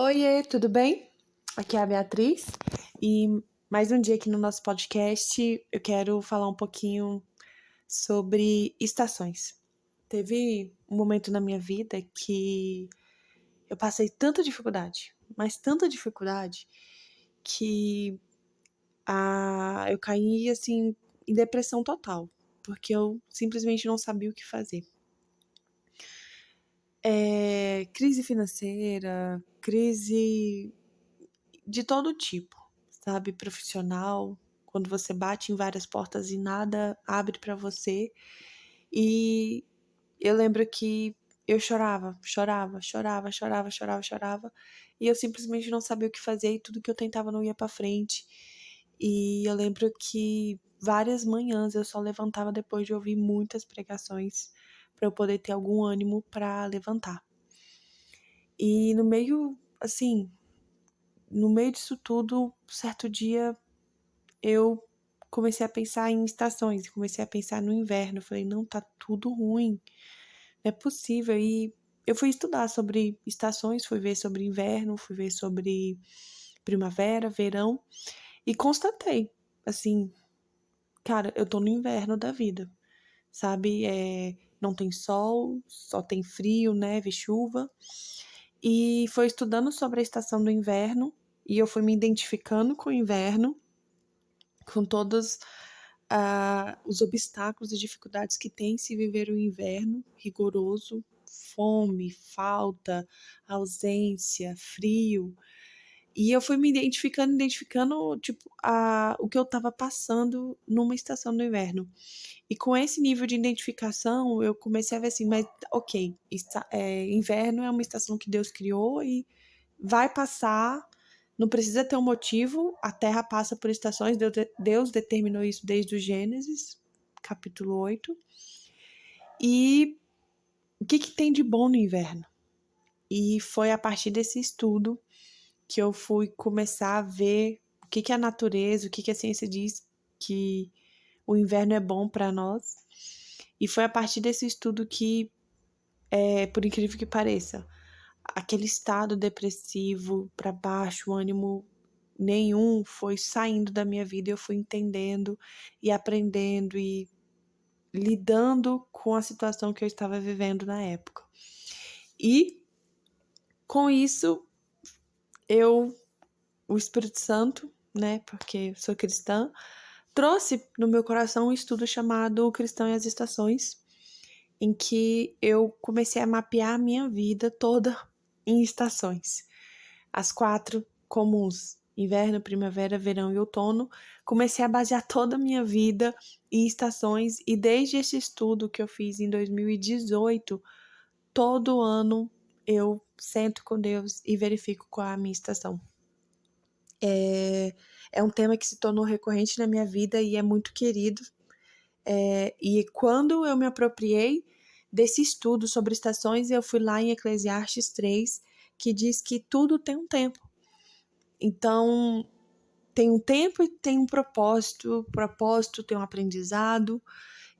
Oiê, tudo bem? Aqui é a Beatriz e mais um dia aqui no nosso podcast eu quero falar um pouquinho sobre estações. Teve um momento na minha vida que eu passei tanta dificuldade, mas tanta dificuldade que eu caí assim em depressão total, porque eu simplesmente não sabia o que fazer. Crise financeira, crise de todo tipo, sabe? Profissional, quando você bate em várias portas e nada abre pra você. E eu lembro que eu chorava, chorava, chorava, chorava, chorava, chorava, e eu simplesmente não sabia o que fazer e tudo que eu tentava não ia pra frente. E eu lembro que várias manhãs eu só levantava depois de ouvir muitas pregações pra eu poder ter algum ânimo pra levantar. E no meio, assim, no meio disso tudo, certo dia eu comecei a pensar em estações, comecei a pensar no inverno. Eu falei, não, tá tudo ruim, não é possível. E eu fui estudar sobre estações, fui ver sobre inverno, fui ver sobre primavera, verão, e constatei, assim, cara, eu tô no inverno da vida, sabe? Não tem sol, só tem frio, neve, chuva. E foi estudando sobre a estação do inverno, e eu fui me identificando com o inverno, com todos os obstáculos e dificuldades que tem se viver o inverno rigoroso, fome, falta, ausência, frio. E eu fui me identificando, tipo, o que eu estava passando numa estação do inverno. E com esse nível de identificação, eu comecei a ver assim, mas ok, inverno é uma estação que Deus criou e vai passar, não precisa ter um motivo, a Terra passa por estações, Deus determinou isso desde o Gênesis, capítulo 8. E o que tem de bom no inverno? E foi a partir desse estudo que eu fui começar a ver o que a natureza, o que a ciência diz que o inverno é bom para nós. E foi a partir desse estudo que, por incrível que pareça, aquele estado depressivo para baixo, o ânimo nenhum foi saindo da minha vida, eu fui entendendo e aprendendo e lidando com a situação que eu estava vivendo na época. E com isso, o Espírito Santo, né, porque sou cristã, trouxe no meu coração um estudo chamado O Cristão e as Estações, em que eu comecei a mapear a minha vida toda em estações. As 4 comuns: inverno, primavera, verão e outono. Comecei a basear toda a minha vida em estações, e desde esse estudo que eu fiz em 2018, todo ano eu sento com Deus e verifico qual é a minha estação. É um tema que se tornou recorrente na minha vida e é muito querido. E quando eu me apropriei desse estudo sobre estações, eu fui lá em Eclesiastes 3, que diz que tudo tem um tempo. Então, tem um tempo e tem um propósito tem um aprendizado,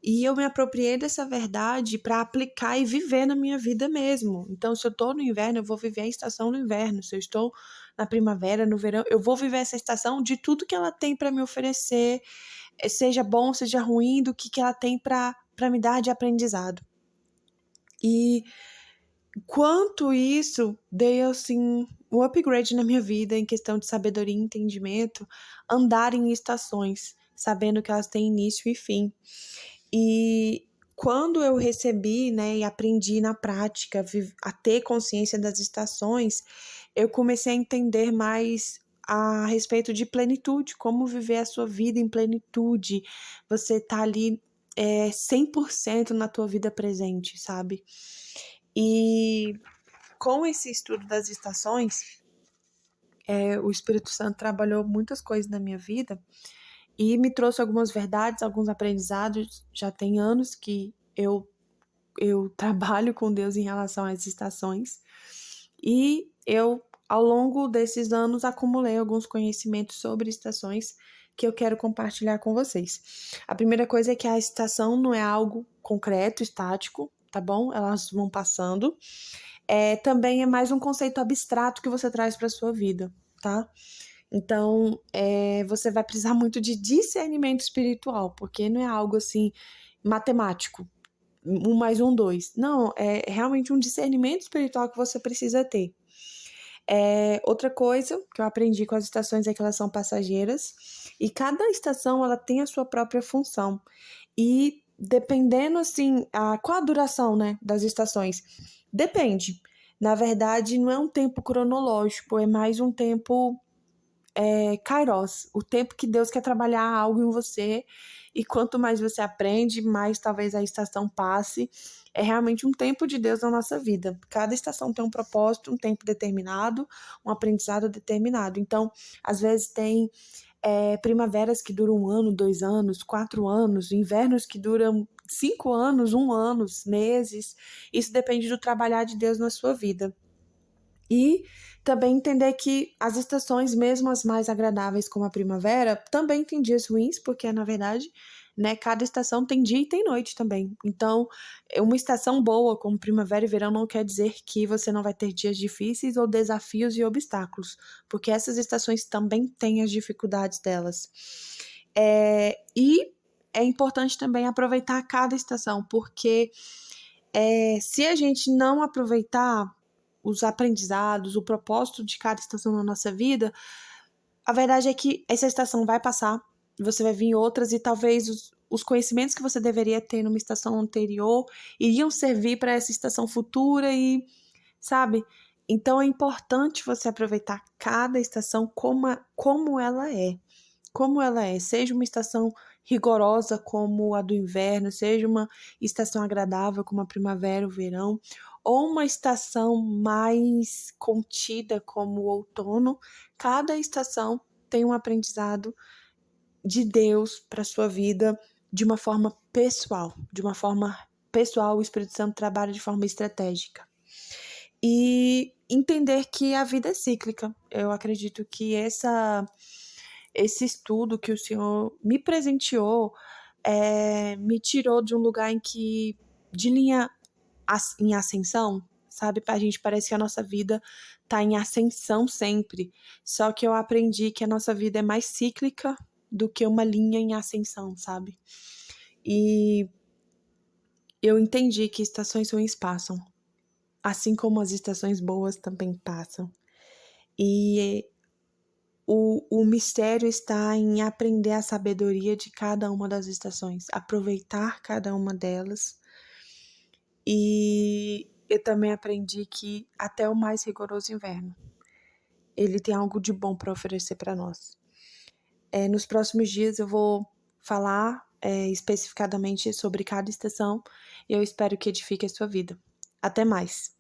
e eu me apropriei dessa verdade para aplicar e viver na minha vida mesmo. Então, se eu estou no inverno, eu vou viver a estação do inverno. Se eu estou na primavera, no verão, eu vou viver essa estação de tudo que ela tem para me oferecer, seja bom, seja ruim, do que ela tem para me dar de aprendizado. E quanto isso deu, assim, um upgrade na minha vida em questão de sabedoria e entendimento, andar em estações, sabendo que elas têm início e fim. E quando eu recebi, né, e aprendi na prática a ter consciência das estações, eu comecei a entender mais a respeito de plenitude, como viver a sua vida em plenitude. Você tá ali 100% na tua vida presente, sabe? E com esse estudo das estações, o Espírito Santo trabalhou muitas coisas na minha vida e me trouxe algumas verdades, alguns aprendizados. Já tem anos que eu trabalho com Deus em relação às estações, e eu, ao longo desses anos, acumulei alguns conhecimentos sobre estações que eu quero compartilhar com vocês. A primeira coisa é que a estação não é algo concreto, estático, tá bom? Elas vão passando. também é mais um conceito abstrato que você traz para sua vida, tá? Então, você vai precisar muito de discernimento espiritual, porque não é algo assim matemático, um mais um, dois. Não, é realmente um discernimento espiritual que você precisa ter. Outra coisa que eu aprendi com as estações é que elas são passageiras e cada estação ela tem a sua própria função. E dependendo assim, qual a duração, né, das estações? Depende. Na verdade, não é um tempo cronológico, é mais um tempo kairos, o tempo que Deus quer trabalhar algo em você, e quanto mais você aprende, mais talvez a estação passe. É realmente um tempo de Deus na nossa vida. Cada estação tem um propósito, um tempo determinado, um aprendizado determinado. Então, às vezes tem primaveras que duram 1 ano, 2 anos, 4 anos, invernos que duram 5 anos, 1 ano, meses. Isso depende do trabalhar de Deus na sua vida. E também entender que as estações, mesmo as mais agradáveis, como a primavera, também tem dias ruins, porque na verdade, né, cada estação tem dia e tem noite também. Então, uma estação boa, como primavera e verão, não quer dizer que você não vai ter dias difíceis ou desafios e obstáculos, porque essas estações também têm as dificuldades delas. E é importante também aproveitar cada estação, porque se a gente não aproveitar os aprendizados, o propósito de cada estação na nossa vida, a verdade é que essa estação vai passar, você vai vir outras e talvez os conhecimentos que você deveria ter numa estação anterior iriam servir para essa estação futura e, sabe? Então é importante você aproveitar cada estação como ela é. Como ela é, seja uma estação rigorosa como a do inverno, seja uma estação agradável como a primavera, o verão, ou uma estação mais contida como o outono, cada estação tem um aprendizado de Deus para sua vida de uma forma pessoal, o Espírito Santo trabalha de forma estratégica. E entender que a vida é cíclica. Eu acredito que esse estudo que o Senhor me presenteou me tirou de um lugar de linha em ascensão, sabe? A gente parece que a nossa vida tá em ascensão sempre. Só que eu aprendi que a nossa vida é mais cíclica do que uma linha em ascensão, sabe? E eu entendi que estações ruins passam, assim como as estações boas também passam. E o mistério está em aprender a sabedoria de cada uma das estações, aproveitar cada uma delas. E eu também aprendi que até o mais rigoroso inverno, ele tem algo de bom para oferecer para nós. Nos próximos dias eu vou falar especificadamente sobre cada estação e eu espero que edifique a sua vida. Até mais!